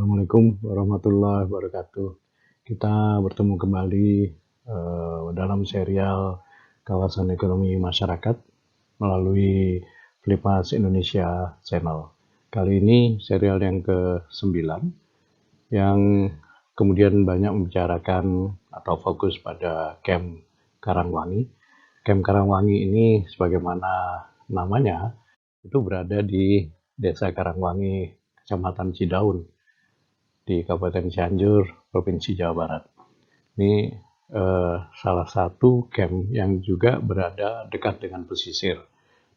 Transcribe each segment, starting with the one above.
Assalamualaikum warahmatullahi wabarakatuh. Kita bertemu kembali dalam serial Kawasan Ekonomi Masyarakat melalui Flipmas Indonesia Channel. Kali ini serial yang ke-9 yang kemudian banyak membicarakan atau fokus pada Camp Karangwangi. Camp Karangwangi ini sebagaimana namanya itu berada di Desa Karangwangi, Kecamatan Cidaun, di Kabupaten Cianjur, Provinsi Jawa Barat. Ini salah satu camp yang juga berada dekat dengan pesisir,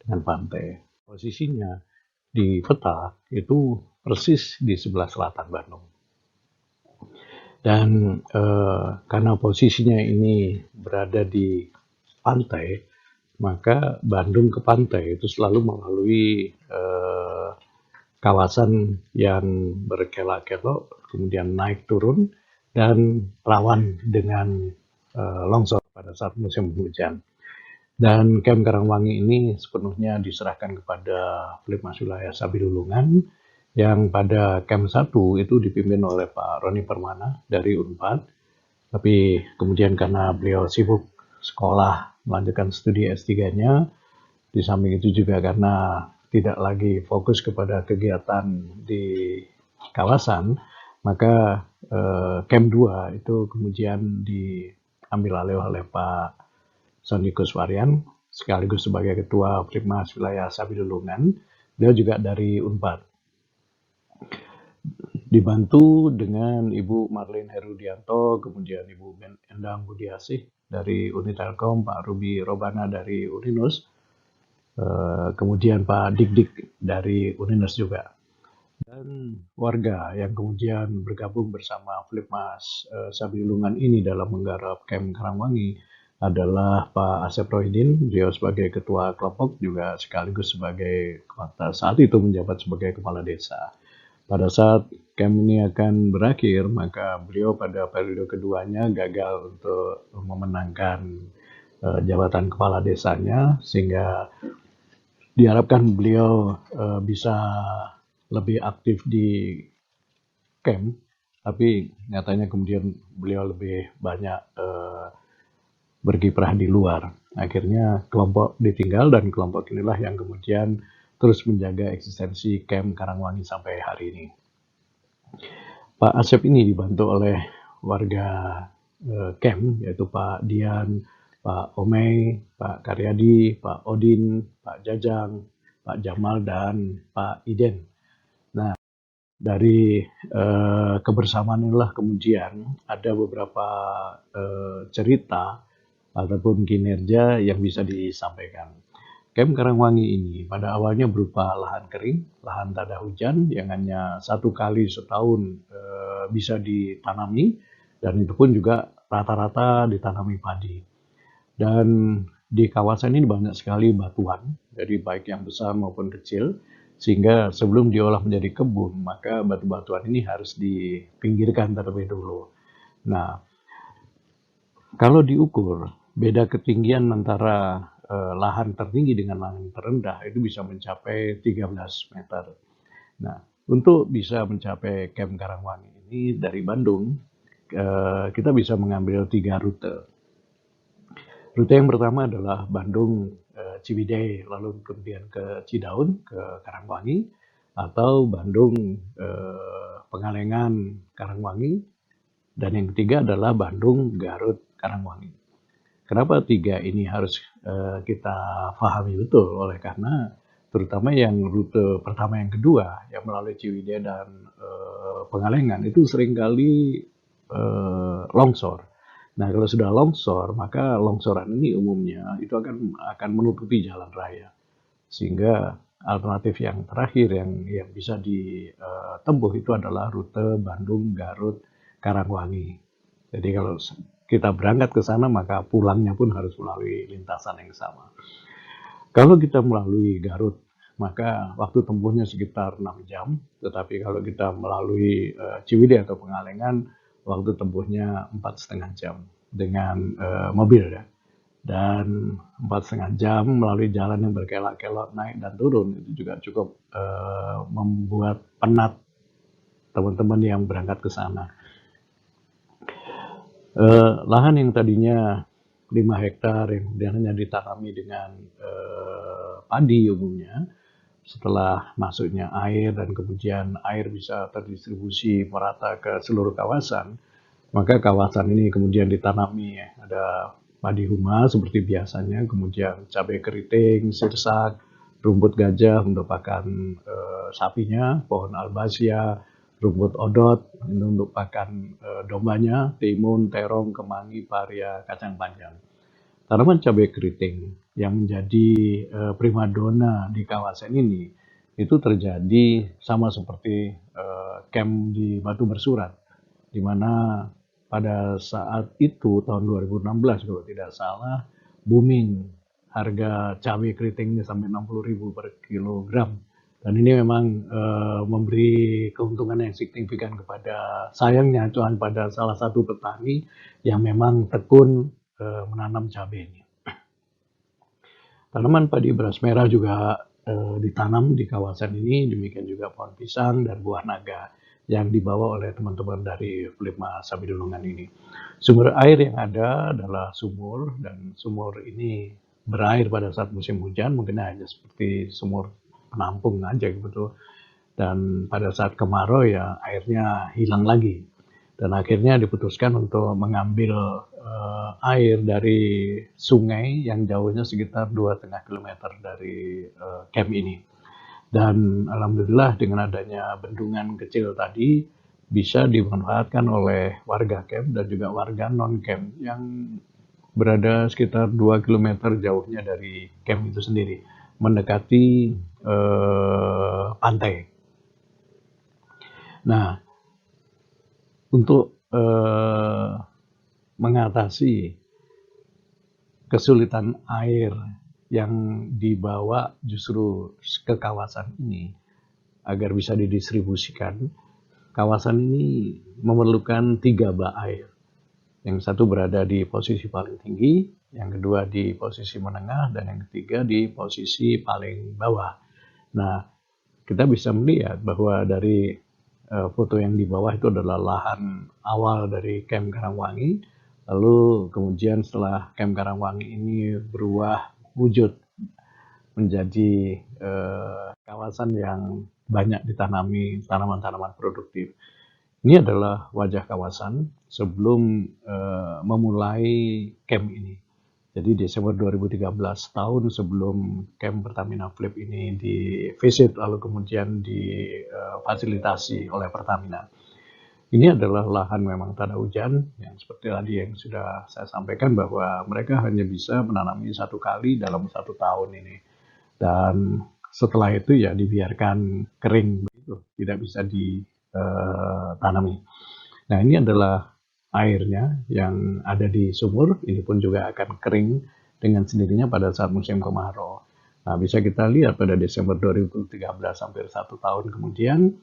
dengan pantai. Posisinya di peta itu persis di sebelah selatan Bandung. Dan karena posisinya ini berada di pantai, maka Bandung ke pantai itu selalu melalui kawasan yang berkelok-kelok, kemudian naik turun, dan rawan dengan longsor pada saat musim hujan. Dan Camp Karangwangi ini sepenuhnya diserahkan kepada Flipmas Wilayah Sabilulungan, yang pada Camp 1 itu dipimpin oleh Pak Roni Permana dari Unpad, tapi kemudian karena beliau sibuk sekolah melanjutkan studi S3-nya, di samping itu juga karena tidak lagi fokus kepada kegiatan di kawasan, maka Camp 2 itu kemudian diambil alih oleh Pak Sony Kuswarian, sekaligus sebagai Ketua Flipmas Wilayah Sabilulungan. Beliau juga dari Unpad. Dibantu dengan Ibu Marlene Herudianto, kemudian Ibu Endang Budiasih dari Unitelkom, Pak Ruby Robana dari Uninus, kemudian Pak Dik dari Uninus juga. Dan warga yang kemudian bergabung bersama Flipmas Sabilulungan ini dalam menggarap Camp Karangwangi adalah Pak Asep Rohidin, beliau sebagai ketua kelompok juga sekaligus sebagai saat itu menjabat sebagai kepala desa. Pada saat camp ini akan berakhir, maka beliau pada periode keduanya gagal untuk memenangkan jabatan kepala desanya, sehingga diharapkan beliau bisa lebih aktif di camp, tapi nyatanya kemudian beliau lebih banyak berkiprah di luar. Akhirnya kelompok ditinggal, dan kelompok inilah yang kemudian terus menjaga eksistensi Camp Karangwangi sampai hari ini. Pak Asep ini dibantu oleh warga camp, yaitu Pak Dian, Pak Omei, Pak Karyadi, Pak Odin, Pak Jajang, Pak Jamal, dan Pak Iden. Nah, dari kebersamaan inilah kemudian ada beberapa cerita ataupun kinerja yang bisa disampaikan. Camp Karangwangi ini pada awalnya berupa lahan kering, lahan tak ada hujan yang hanya 1 kali setahun bisa ditanami, dan itu pun juga rata-rata ditanami padi. Dan di kawasan ini banyak sekali batuan, jadi baik yang besar maupun kecil, sehingga sebelum diolah menjadi kebun, maka batu-batuan ini harus dipinggirkan terlebih dulu. Nah, kalau diukur, beda ketinggian antara lahan tertinggi dengan lahan terendah itu bisa mencapai 13 meter. Nah, untuk bisa mencapai Camp Karangwangi ini dari Bandung, kita bisa mengambil 3 rute. Rute yang pertama adalah Bandung Ciwidey, lalu kemudian ke Cidaun, ke Karangwangi, atau Bandung Pengalengan Karangwangi, dan yang ketiga adalah Bandung Garut Karangwangi. Kenapa 3 ini harus kita pahami betul? Oleh karena terutama yang rute pertama yang kedua yang melalui Ciwidey dan Pengalengan itu seringkali longsor. Nah, kalau sudah longsor, maka longsoran ini umumnya itu akan menutupi jalan raya, sehingga alternatif yang terakhir yang bisa ditempuh itu adalah rute Bandung Garut Karangwangi. Jadi kalau kita berangkat ke sana, maka pulangnya pun harus melalui lintasan yang sama. Kalau kita melalui Garut, maka waktu tempuhnya sekitar 6 jam, tetapi kalau kita melalui Ciwidey atau Pengalengan, waktu tempuhnya 4,5 jam dengan mobil ya. Dan 4,5 jam melalui jalan yang berkelok-kelok naik dan turun, itu juga cukup membuat penat teman-teman yang berangkat ke sana. Lahan yang tadinya 5 hektar yang kemudian hanya ditanami dengan padi umumnya, setelah masuknya air dan kemudian air bisa terdistribusi merata ke seluruh kawasan, maka kawasan ini kemudian ditanami ya, ada padi huma seperti biasanya, kemudian cabai keriting, sirsak, rumput gajah untuk pakan sapinya, pohon albasia, rumput odot ini untuk pakan dombanya, timun, terong, kemangi, paria, kacang panjang. Tanaman cabai keriting yang menjadi primadona di kawasan ini itu terjadi sama seperti camp di Batu Bersurat, di mana pada saat itu tahun 2016 kalau tidak salah booming harga cabai keritingnya sampai 60.000 per kilogram, dan ini memang memberi keuntungan yang signifikan kepada, sayangnya cuma pada salah satu petani yang memang tekun menanam cabai ini. Tanaman padi beras merah juga ditanam di kawasan ini, demikian juga pohon pisang dan buah naga yang dibawa oleh teman-teman dari Flipma Sabidulungan ini. Sumber air yang ada adalah sumur, dan sumur ini berair pada saat musim hujan, mungkin hanya seperti sumur penampung aja gitu. Dan pada saat kemarau ya airnya hilang lagi. Dan akhirnya diputuskan untuk mengambil air dari sungai yang jauhnya sekitar 2,5 km dari camp ini. Dan alhamdulillah dengan adanya bendungan kecil tadi bisa dimanfaatkan oleh warga camp dan juga warga non camp yang berada sekitar 2 km jauhnya dari camp itu sendiri, mendekati pantai. Nah, untuk mengatasi kesulitan air yang dibawa justru ke kawasan ini agar bisa didistribusikan, kawasan ini memerlukan 3 bak air. Yang satu berada di posisi paling tinggi, yang kedua di posisi menengah, dan yang ketiga di posisi paling bawah. Nah, kita bisa melihat bahwa dari foto yang di bawah itu adalah lahan awal dari Camp Karangwangi. Lalu kemudian setelah Camp Karangwangi ini berubah wujud menjadi kawasan yang banyak ditanami tanaman-tanaman produktif. Ini adalah wajah kawasan sebelum memulai camp ini. Jadi Desember 2013, tahun sebelum camp Pertamina Flip ini di-visit lalu kemudian difasilitasi oleh Pertamina. Ini adalah lahan memang tanah hujan, yang seperti tadi yang sudah saya sampaikan bahwa mereka hanya bisa menanami 1 kali dalam 1 tahun ini. Dan setelah itu ya dibiarkan kering begitu, tidak bisa ditanami. Nah, ini adalah airnya yang ada di sumur, ini pun juga akan kering dengan sendirinya pada saat musim kemarau. Nah, bisa kita lihat pada Desember 2013 hampir 1 tahun kemudian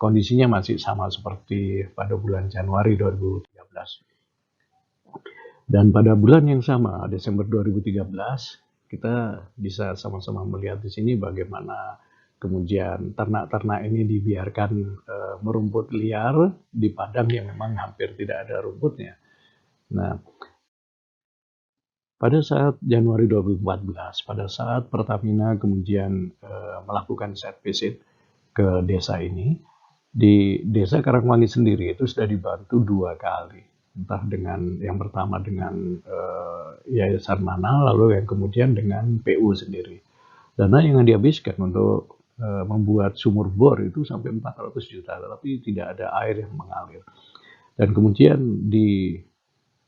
kondisinya masih sama seperti pada bulan Januari 2013. Dan pada bulan yang sama, Desember 2013, kita bisa sama-sama melihat di sini bagaimana kemudian ternak-ternak ini dibiarkan merumput liar di padang yang memang hampir tidak ada rumputnya. Nah, pada saat Januari 2014, pada saat Pertamina kemudian melakukan site visit ke desa ini, di desa Karangwangi sendiri itu sudah dibantu 2 kali. Entah dengan yang pertama dengan Yayasan Mana, lalu yang kemudian dengan PU sendiri. Dana yang dihabiskan untuk membuat sumur bor itu sampai 400 juta, tetapi tidak ada air yang mengalir. Dan kemudian di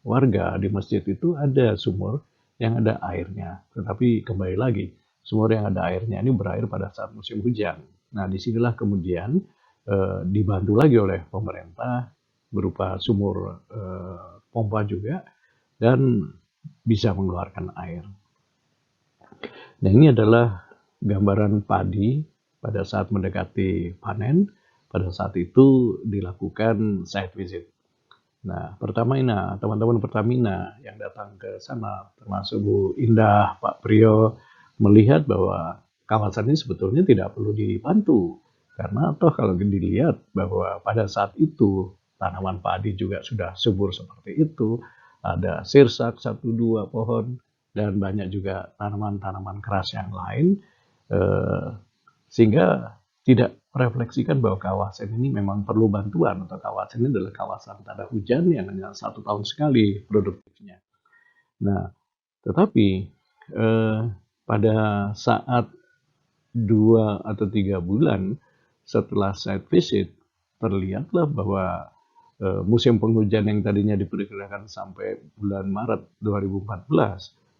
warga di masjid itu ada sumur yang ada airnya, tetapi kembali lagi sumur yang ada airnya ini berair pada saat musim hujan. Nah, disinilah kemudian dibantu lagi oleh pemerintah berupa sumur pompa juga dan bisa mengeluarkan air. Nah, ini adalah gambaran padi pada saat mendekati panen. Pada saat itu dilakukan site visit. Nah, Pertamina, teman-teman Pertamina yang datang ke sana, termasuk Bu Indah, Pak Priyo, melihat bahwa kawasan ini sebetulnya tidak perlu dibantu, Karena toh kalau dilihat bahwa pada saat itu tanaman padi juga sudah subur seperti itu, ada sirsak 1-2 pohon, dan banyak juga tanaman-tanaman keras yang lain, eh, sehingga tidak merefleksikan bahwa kawasan ini memang perlu bantuan, atau kawasan ini adalah kawasan tak ada hujan yang hanya 1 tahun sekali produktifnya. Nah, tetapi eh, pada saat 2 atau 3 bulan setelah site visit, terlihatlah bahwa musim penghujan yang tadinya diperkirakan sampai bulan Maret 2014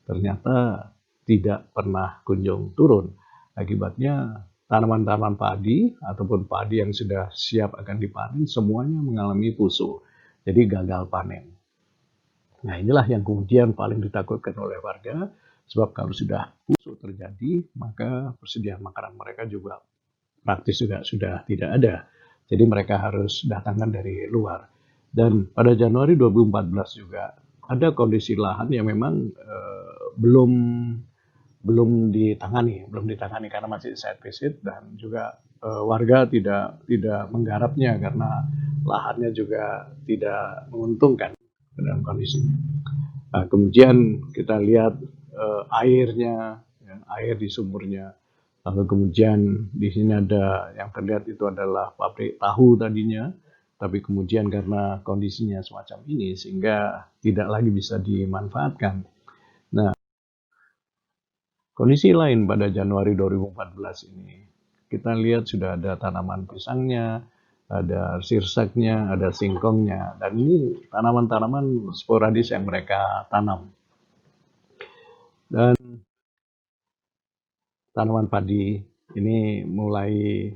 ternyata tidak pernah kunjung turun. Akibatnya tanaman-tanaman padi ataupun padi yang sudah siap akan dipanen semuanya mengalami pusuh. Jadi gagal panen. Nah, inilah yang kemudian paling ditakutkan oleh warga, sebab kalau sudah pusuh terjadi, maka persediaan makanan mereka juga praktis juga sudah tidak ada. Jadi mereka harus datangkan dari luar. Dan pada Januari 2014 juga ada kondisi lahan yang memang belum ditangani karena masih site visit, dan juga warga tidak menggarapnya karena lahannya juga tidak menguntungkan dalam kondisi. Nah, kemudian kita lihat airnya, ya, air di sumurnya. Lalu kemudian di sini ada yang terlihat itu adalah pabrik tahu tadinya, tapi kemudian karena kondisinya semacam ini sehingga tidak lagi bisa dimanfaatkan. Nah, kondisi lain pada Januari 2014 ini, kita lihat sudah ada tanaman pisangnya, ada sirsaknya, ada singkongnya, dan ini tanaman-tanaman sporadis yang mereka tanam. Dan tanaman padi ini mulai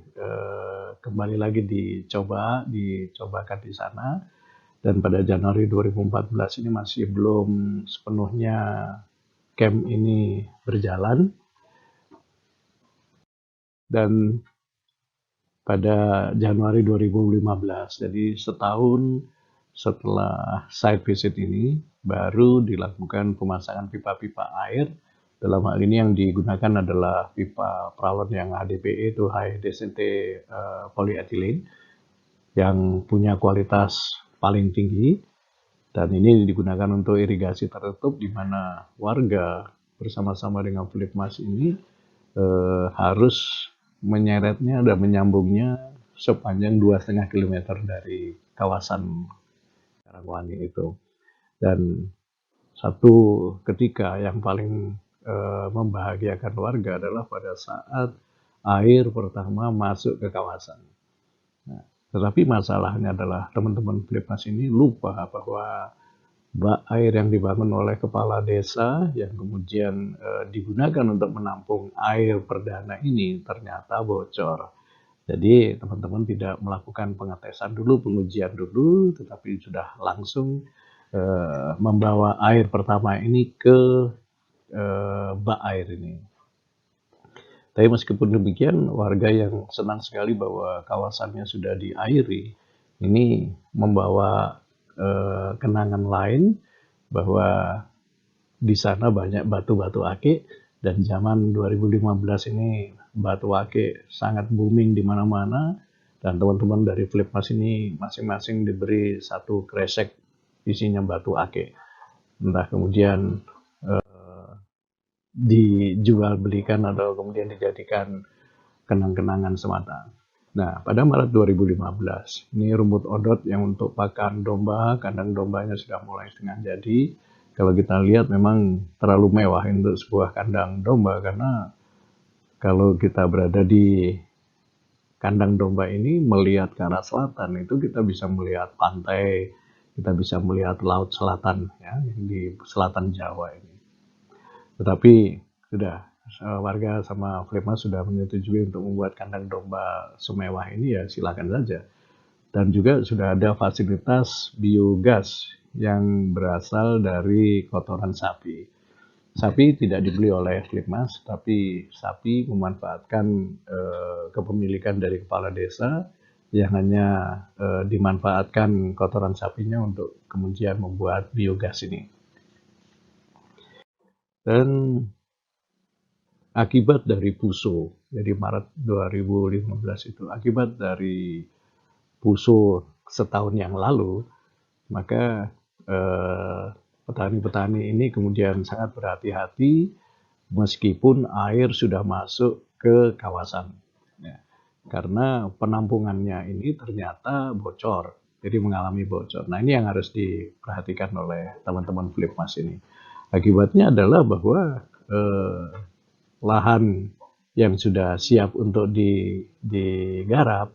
kembali lagi dicobakan di sana, dan pada Januari 2014 ini masih belum sepenuhnya camp ini berjalan. Dan pada Januari 2015, jadi setahun setelah site visit ini, baru dilakukan pemasangan pipa-pipa air. Dalam hal ini yang digunakan adalah pipa pralon yang HDPE, itu High Density Polyethylene, yang punya kualitas paling tinggi, dan ini digunakan untuk irigasi tertutup, di mana warga bersama-sama dengan Flipmas ini harus menyeretnya dan menyambungnya sepanjang 2,5 km dari kawasan Karangwangi itu. Dan satu ketika yang paling membahagiakan warga adalah pada saat air pertama masuk ke kawasan. Nah, tetapi masalahnya adalah teman-teman Flipmas ini lupa bahwa bak air yang dibangun oleh kepala desa yang kemudian digunakan untuk menampung air perdana ini ternyata bocor. Jadi teman-teman tidak melakukan pengetesan dulu, pengujian dulu, tetapi sudah langsung membawa air pertama ini ke bak air ini. Tapi meskipun demikian, warga yang senang sekali bahwa kawasannya sudah diairi, ini membawa kenangan lain bahwa di sana banyak batu-batu akik, dan zaman 2015 ini batu akik sangat booming di mana-mana, dan teman-teman dari Flipmas ini masing-masing diberi 1 kresek isinya batu akik. Entah kemudian dijual belikan atau kemudian dijadikan kenang-kenangan semata. Nah, pada Maret 2015, ini rumput odot yang untuk pakan domba, kandang dombanya sudah mulai setengah jadi. Kalau kita lihat memang terlalu mewah untuk sebuah kandang domba, karena kalau kita berada di kandang domba ini melihat ke arah selatan, itu kita bisa melihat pantai, kita bisa melihat laut selatan, ya, di selatan Jawa ini. Tetapi sudah warga sama Flipmas sudah menyetujui untuk membuat kandang domba semewah ini, ya silakan saja. Dan juga sudah ada fasilitas biogas yang berasal dari kotoran sapi. Sapi tidak dibeli oleh Flipmas, tapi sapi memanfaatkan kepemilikan dari kepala desa yang hanya dimanfaatkan kotoran sapinya untuk kemudian membuat biogas ini. Dan akibat dari PUSO. Jadi Maret 2015 itu akibat dari PUSO setahun yang lalu, maka petani-petani ini kemudian sangat berhati-hati meskipun air sudah masuk ke kawasan. Ya, karena penampungannya ini ternyata bocor, jadi mengalami bocor. Nah ini yang harus diperhatikan oleh teman-teman Flipmas ini. Akibatnya adalah bahwa lahan yang sudah siap untuk digarap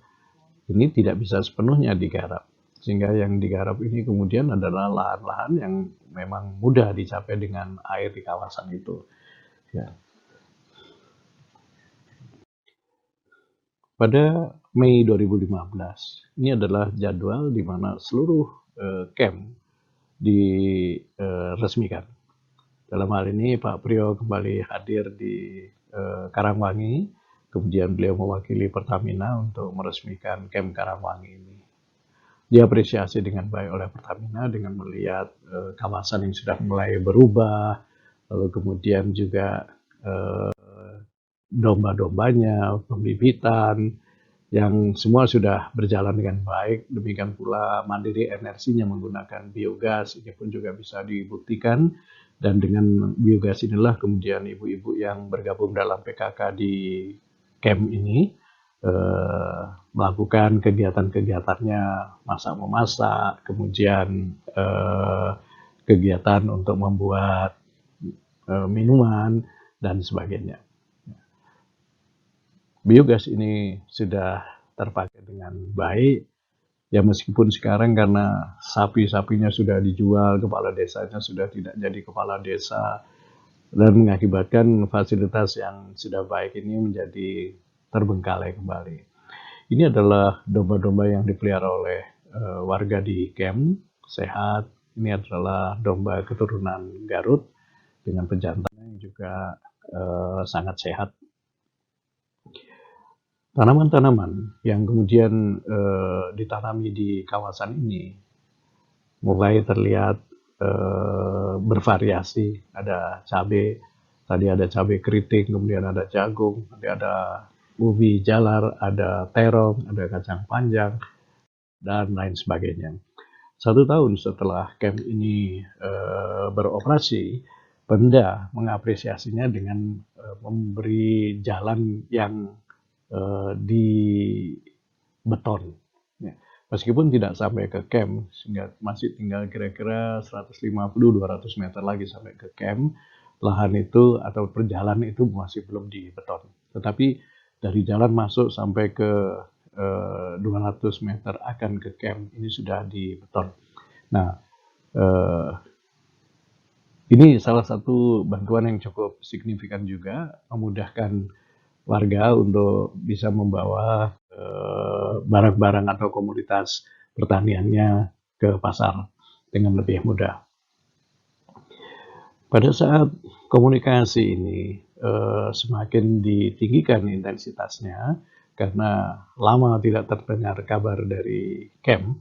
ini tidak bisa sepenuhnya digarap. Sehingga yang digarap ini kemudian adalah lahan-lahan yang memang mudah dicapai dengan air di kawasan itu. Ya. Pada Mei 2015, ini adalah jadwal di mana seluruh camp diresmikan. Dalam hal ini Pak Priyo kembali hadir di Karangwangi, kemudian beliau mewakili Pertamina untuk meresmikan camp Karangwangi ini. Diapresiasi dengan baik oleh Pertamina dengan melihat kawasan yang sudah mulai berubah, lalu kemudian juga domba-dombanya, pembibitan, yang semua sudah berjalan dengan baik. Demikian pula mandiri energinya menggunakan biogas, ini pun juga bisa dibuktikan. Dan dengan biogas inilah kemudian ibu-ibu yang bergabung dalam PKK di camp ini melakukan kegiatan-kegiatannya, masak-memasak, kemudian kegiatan untuk membuat minuman, dan sebagainya. Biogas ini sudah terpakai dengan baik, ya meskipun sekarang karena sapi-sapinya sudah dijual, kepala desanya sudah tidak jadi kepala desa, dan mengakibatkan fasilitas yang sudah baik ini menjadi terbengkalai kembali. Ini adalah domba-domba yang dipelihara oleh warga di camp, sehat. Ini adalah domba keturunan Garut dengan pejantannya yang juga sangat sehat. Tanaman-tanaman yang kemudian ditanami di kawasan ini mulai terlihat bervariasi. Ada cabai, tadi ada cabai keriting, kemudian ada jagung, nanti ada ubi jalar, ada terong, ada kacang panjang, dan lain sebagainya. 1 tahun setelah camp ini beroperasi, Pemda mengapresiasinya dengan memberi jalan yang di beton. Ya. Meskipun tidak sampai ke camp, sehingga masih tinggal kira-kira 150-200 meter lagi sampai ke camp, lahan itu atau perjalanan itu masih belum di beton. Tetapi dari jalan masuk sampai ke 200 meter akan ke camp, ini sudah di beton. Nah, ini salah satu bantuan yang cukup signifikan juga, memudahkan warga untuk bisa membawa barang-barang atau komoditas pertaniannya ke pasar dengan lebih mudah. Pada saat komunikasi ini semakin ditinggikan intensitasnya karena lama tidak terdengar kabar dari camp,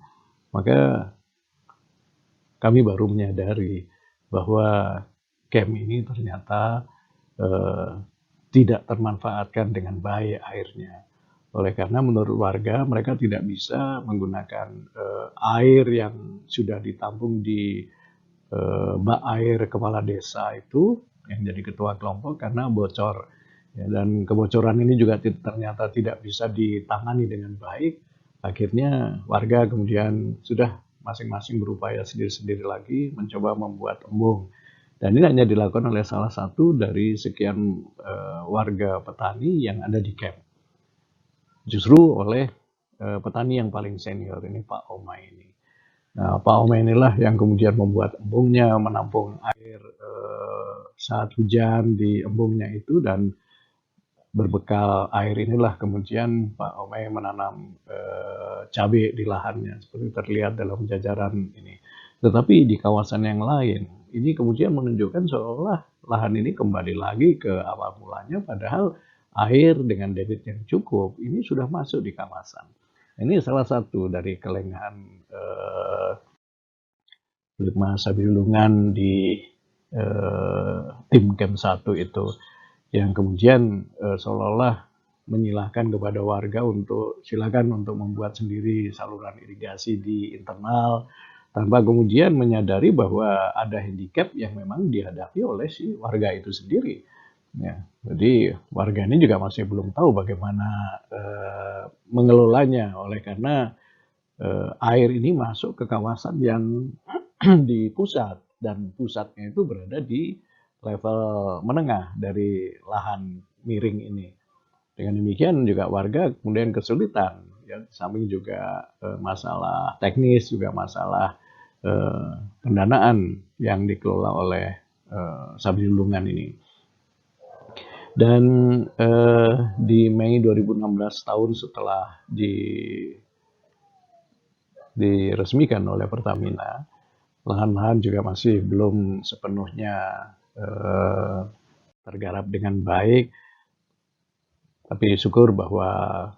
maka kami baru menyadari bahwa camp ini ternyata tidak termanfaatkan dengan baik airnya. Oleh karena menurut warga mereka tidak bisa menggunakan air yang sudah ditampung di bak air kepala desa itu yang jadi ketua kelompok karena bocor. Ya, dan kebocoran ini juga ternyata tidak bisa ditangani dengan baik. Akhirnya warga kemudian sudah masing-masing berupaya sendiri-sendiri lagi mencoba membuat embung. Dan ini hanya dilakukan oleh salah satu dari sekian warga petani yang ada di camp. Justru oleh petani yang paling senior ini, Pak Oma ini. Nah, Pak Oma inilah yang kemudian membuat embungnya, menampung air saat hujan di embungnya itu, dan berbekal air inilah kemudian Pak Oma menanam cabai di lahannya, seperti terlihat dalam jajaran ini. Tetapi di kawasan yang lain, ini kemudian menunjukkan seolah lahan ini kembali lagi ke awal mulanya, padahal air dengan debit yang cukup ini sudah masuk di kawasan. Ini salah satu dari kelengahan Mas Sabilungan di tim Camp 1 itu. yang kemudian seolah-olah menyilahkan kepada warga untuk silakan untuk membuat sendiri saluran irigasi di internal, tanpa kemudian menyadari bahwa ada handicap yang memang dihadapi oleh si warga itu sendiri. Ya, jadi warga ini juga masih belum tahu bagaimana mengelolanya, oleh karena air ini masuk ke kawasan yang di pusat, dan pusatnya itu berada di level menengah dari lahan miring ini. Dengan demikian juga warga kemudian kesulitan, ya, samping juga masalah teknis, juga masalah pendanaan yang dikelola oleh Sabilungan ini. Dan di Mei 2016, tahun setelah diresmikan oleh Pertamina, lahan-lahan juga masih belum sepenuhnya tergarap dengan baik. Tapi syukur bahwa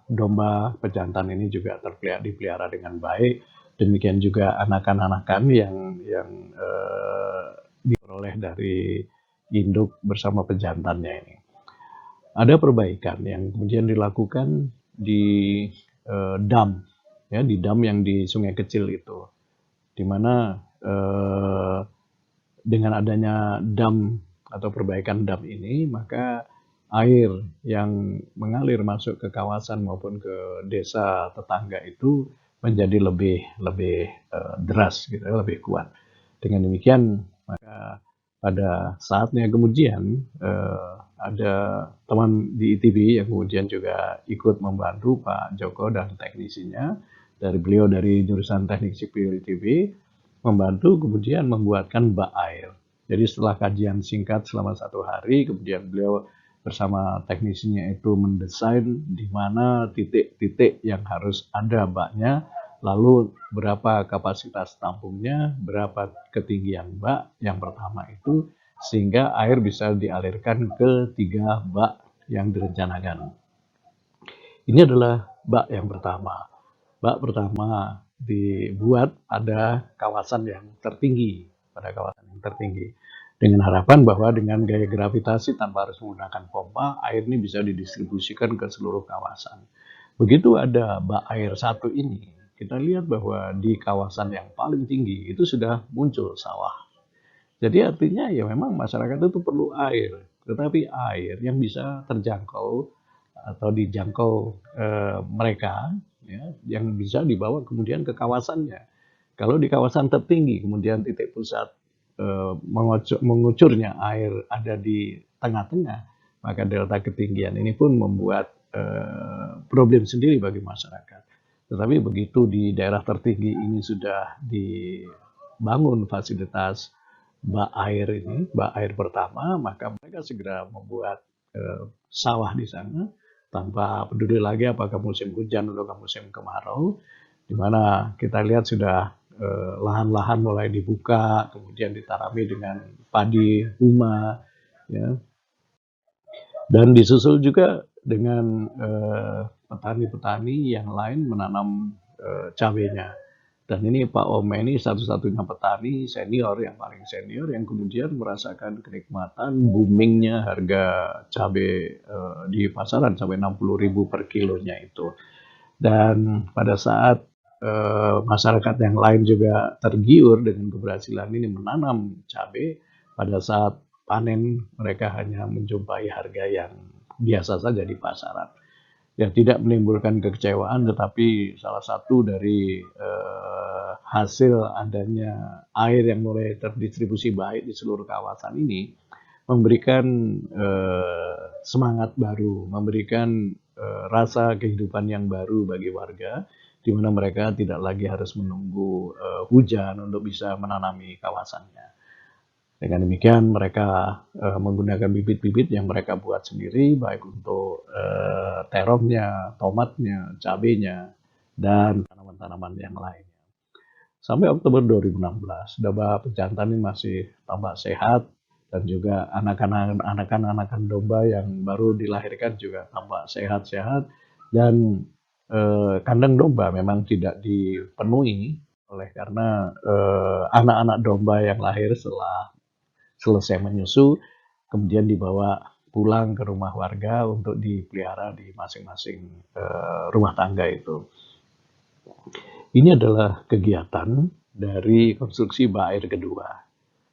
domba pejantan ini juga dipelihara dengan baik. Demikian juga anakan-anakan yang diperoleh dari induk bersama pejantannya ini. Ada perbaikan yang kemudian dilakukan di dam, ya, di dam yang di Sungai Kecil itu, di mana dengan adanya dam atau perbaikan dam ini, maka air yang mengalir masuk ke kawasan maupun ke desa tetangga itu menjadi lebih deras, gitu, lebih kuat. Dengan demikian, maka pada saatnya kemudian ada teman di ITB yang kemudian juga ikut membantu Pak Joko dan teknisinya, beliau dari jurusan Teknik Sipil ITB, membantu kemudian membuatkan bak air. Jadi setelah kajian singkat selama 1 hari, kemudian beliau bersama teknisinya itu mendesain di mana titik-titik yang harus ada baknya, lalu berapa kapasitas tampungnya, berapa ketinggian bak yang pertama itu, sehingga air bisa dialirkan ke 3 bak yang direncanakan. Ini adalah bak yang pertama. Bak pertama dibuat pada kawasan yang tertinggi, dengan harapan bahwa dengan gaya gravitasi tanpa harus menggunakan pompa, air ini bisa didistribusikan ke seluruh kawasan. Begitu ada bak air satu ini, kita lihat bahwa di kawasan yang paling tinggi itu sudah muncul sawah. Jadi artinya ya memang masyarakat itu perlu air, tetapi air yang bisa terjangkau atau dijangkau mereka, ya, yang bisa dibawa kemudian ke kawasannya. Kalau di kawasan tertinggi kemudian titik pusat mengucurnya air ada di tengah-tengah, maka delta ketinggian ini pun membuat problem sendiri bagi masyarakat. Tetapi begitu di daerah tertinggi ini sudah dibangun fasilitas bak air pertama, maka mereka segera membuat sawah di sana tanpa peduli lagi apakah musim hujan atau musim kemarau, di mana kita lihat sudah lahan-lahan mulai dibuka, kemudian ditanami dengan padi huma, ya, dan disusul juga dengan petani-petani yang lain menanam cabenya. Dan ini Pak Ome ini satu-satunya petani senior, yang paling senior, yang kemudian merasakan kenikmatan boomingnya harga cabai di pasaran sampai 60.000 per kilonya itu. Dan pada saat masyarakat yang lain juga tergiur dengan keberhasilan ini menanam cabai, pada saat panen mereka hanya menjumpai harga yang biasa saja di pasaran. Ya, tidak menimbulkan kekecewaan, tetapi salah satu dari hasil adanya air yang mulai terdistribusi baik di seluruh kawasan ini memberikan semangat baru, memberikan rasa kehidupan yang baru bagi warga, di mana mereka tidak lagi harus menunggu hujan untuk bisa menanami kawasannya. Dengan demikian mereka menggunakan bibit-bibit yang mereka buat sendiri, baik untuk terongnya, tomatnya, cabenya, dan tanaman-tanaman yang lainnya. Sampai Oktober 2016, domba pejantan ini masih tampak sehat, dan juga anakan-anakan domba yang baru dilahirkan juga tampak sehat-sehat, dan kandang domba memang tidak dipenuhi oleh karena anak-anak domba yang lahir setelah selesai menyusu kemudian dibawa pulang ke rumah warga untuk dipelihara di masing-masing rumah tangga itu. Ini adalah kegiatan dari konstruksi bak air kedua.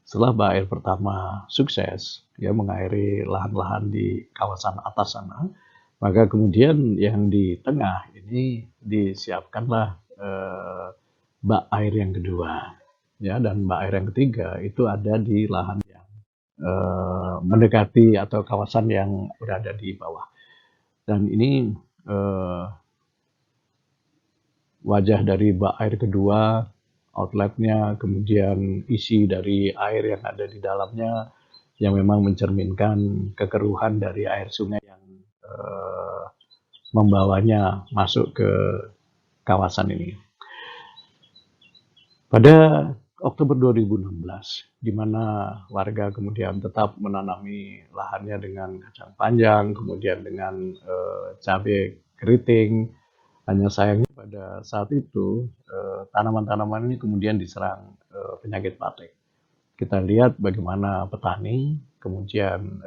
Setelah bak air pertama sukses, ya mengairi lahan-lahan di kawasan atas sana, maka kemudian yang di tengah ini disiapkanlah bak air yang kedua, ya, dan bak air yang ketiga itu ada di lahan yang mendekati atau kawasan yang berada di bawah. Dan ini wajah dari bak air kedua, outletnya, kemudian isi dari air yang ada di dalamnya, yang memang mencerminkan kekeruhan dari air sungai yang membawanya masuk ke kawasan ini. Pada Oktober 2016, di mana warga kemudian tetap menanami lahannya dengan kacang panjang, kemudian dengan cabai keriting. Hanya sayangnya pada saat itu tanaman-tanaman ini kemudian diserang penyakit patek. Kita lihat bagaimana petani kemudian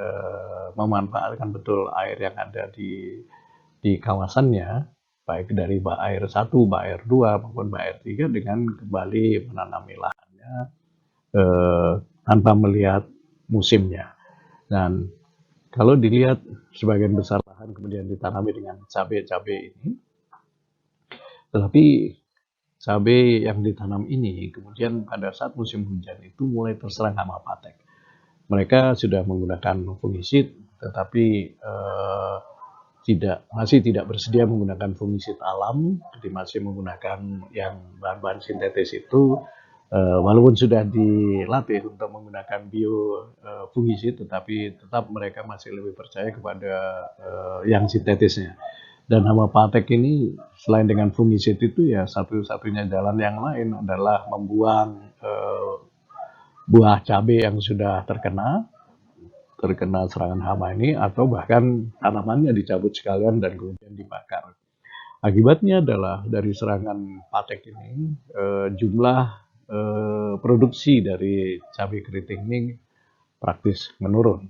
memanfaatkan betul air yang ada di kawasannya, baik dari bak air 1, bak air 2, maupun bak air 3, dengan kembali menanami lahannya tanpa melihat musimnya. Dan kalau dilihat sebagian besar lahan kemudian ditanami dengan cabai-cabai ini, tetapi cabai yang ditanam ini kemudian pada saat musim hujan itu mulai terserang hama patek. Mereka sudah menggunakan fungisid, tetapi masih tidak bersedia menggunakan fungisid alam, jadi masih menggunakan yang bahan-bahan sintetis itu. Walaupun sudah dilatih untuk menggunakan fungisid, tetapi tetap mereka masih lebih percaya kepada yang sintetisnya. Dan hama patek ini selain dengan fungisid itu, ya satu-satunya jalan yang lain adalah membuang buah cabai yang sudah terkena serangan hama ini, atau bahkan tanamannya dicabut sekalian dan kemudian dibakar. Akibatnya adalah dari serangan patek ini jumlah produksi dari cabai keriting ini praktis menurun.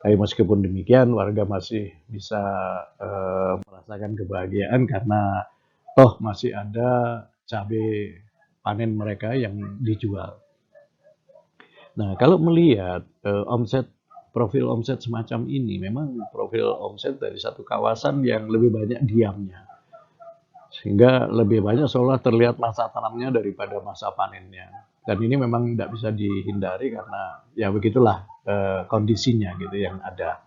Tapi meskipun demikian, warga masih bisa merasakan kebahagiaan karena toh masih ada cabai panen mereka yang dijual. Nah, kalau melihat profil omset semacam ini, memang profil omset dari satu kawasan yang lebih banyak diamnya, sehingga lebih banyak seolah terlihat masa tanamnya daripada masa panennya. Dan ini memang tidak bisa dihindari karena ya begitulah kondisinya gitu yang ada.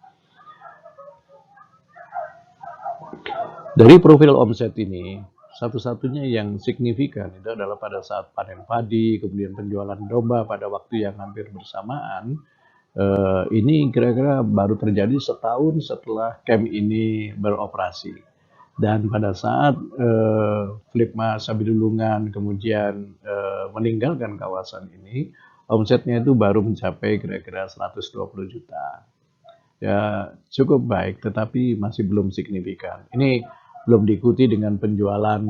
Dari profil omset ini, satu-satunya yang signifikan itu adalah pada saat panen padi, kemudian penjualan domba pada waktu yang hampir bersamaan. Ini kira-kira baru terjadi setahun setelah camp ini beroperasi. Dan pada saat Flipma Sabidulungan kemudian meninggalkan kawasan ini, omsetnya itu baru mencapai kira-kira 120 juta. Ya cukup baik, tetapi masih belum signifikan. Ini belum diikuti dengan penjualan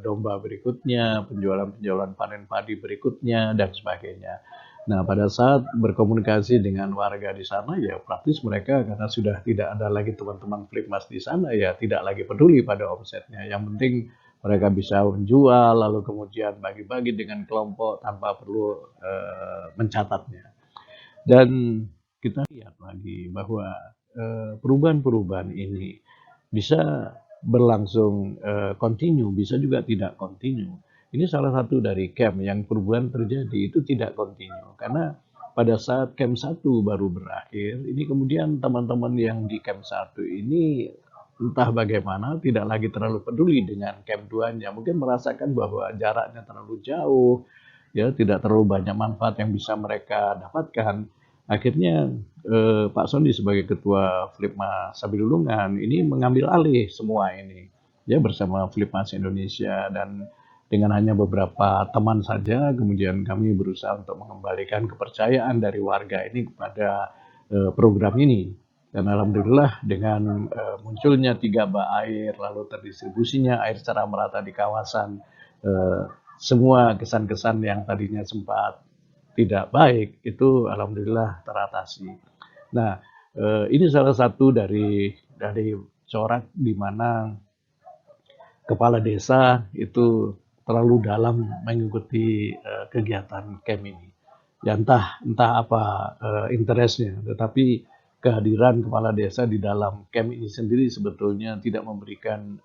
domba berikutnya, penjualan panen padi berikutnya, dan sebagainya. Nah, pada saat berkomunikasi dengan warga di sana, ya praktis mereka karena sudah tidak ada lagi teman-teman Flipmas di sana, ya tidak lagi peduli pada omsetnya. Yang penting mereka bisa menjual, lalu kemudian bagi-bagi dengan kelompok tanpa perlu mencatatnya. Dan kita lihat lagi bahwa perubahan-perubahan ini bisa berlangsung kontinu, bisa juga tidak kontinu. Ini salah satu dari camp yang perubahan terjadi itu tidak kontinu, karena pada saat camp 1 baru berakhir, ini kemudian teman-teman yang di camp 1 ini entah bagaimana tidak lagi terlalu peduli dengan camp 2-nya, mungkin merasakan bahwa jaraknya terlalu jauh, ya tidak terlalu banyak manfaat yang bisa mereka dapatkan. Akhirnya Pak Sony sebagai ketua Flipma Sabidulungan ini mengambil alih semua ini, ya bersama Flipmas Indonesia, dan dengan hanya beberapa teman saja, kemudian kami berusaha untuk mengembalikan kepercayaan dari warga ini kepada program ini. Dan alhamdulillah dengan munculnya 3 bak air, lalu terdistribusinya air secara merata di kawasan, semua kesan-kesan yang tadinya sempat tidak baik itu alhamdulillah teratasi. Nah, Ini salah satu dari corak di mana kepala desa itu terlalu dalam mengikuti kegiatan camp ini. Ya entah apa interestnya, tetapi kehadiran kepala desa di dalam camp ini sendiri sebetulnya tidak memberikan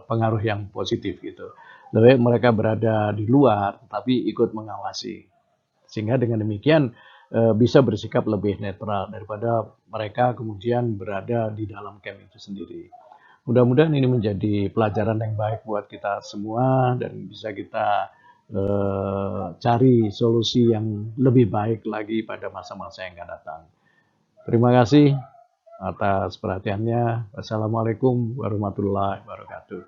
pengaruh yang positif gitu. Lebih baik mereka berada di luar, tapi ikut mengawasi. Sehingga dengan demikian bisa bersikap lebih netral daripada mereka kemudian berada di dalam camp itu sendiri. Mudah-mudahan ini menjadi pelajaran yang baik buat kita semua dan bisa kita cari solusi yang lebih baik lagi pada masa-masa yang akan datang. Terima kasih atas perhatiannya. Wassalamualaikum warahmatullahi wabarakatuh.